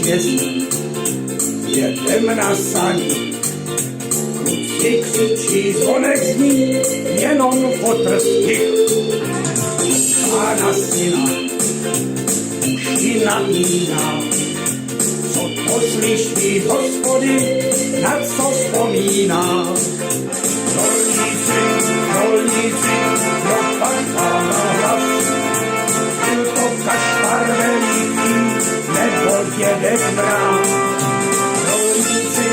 svěstí, jedem na sani. Kluci křičí, zvonek zní, jenom potrsky. Pána syna uši napíná, co to slyší hospody, na co vzpomíná. Rolníci, pro Pána hlas, byl to kašpar veliký, nebo dědek Mráz. Rolníci,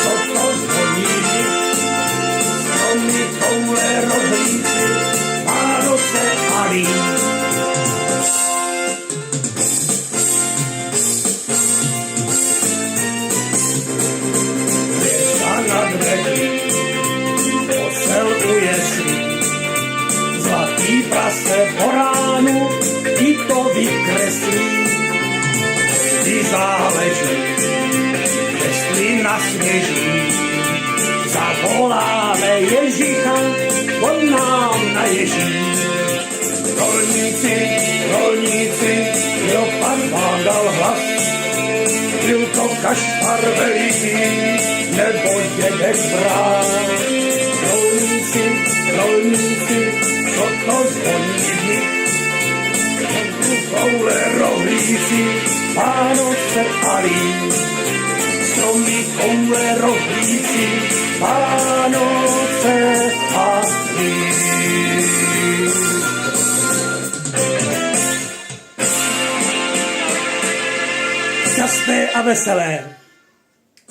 co to zvoní, stromy koule rohlíci, Vánoce malý. Věřa nad vedlí, osel u jeslí, zlatý prase po ránu, i to vykreslí. Vždy záleží, jestli nasněží, zavoláme Ježícha, on nám naježí. Rolníci, jo, pan vám dal hlas, byl to kašpar veliký, nebo dědek Mráz. Rolníci, co to zvoní, koule rohlíci, Vánoce malý. Stromy koule rohlíci, Vánoce malý. Šťastné a veselé.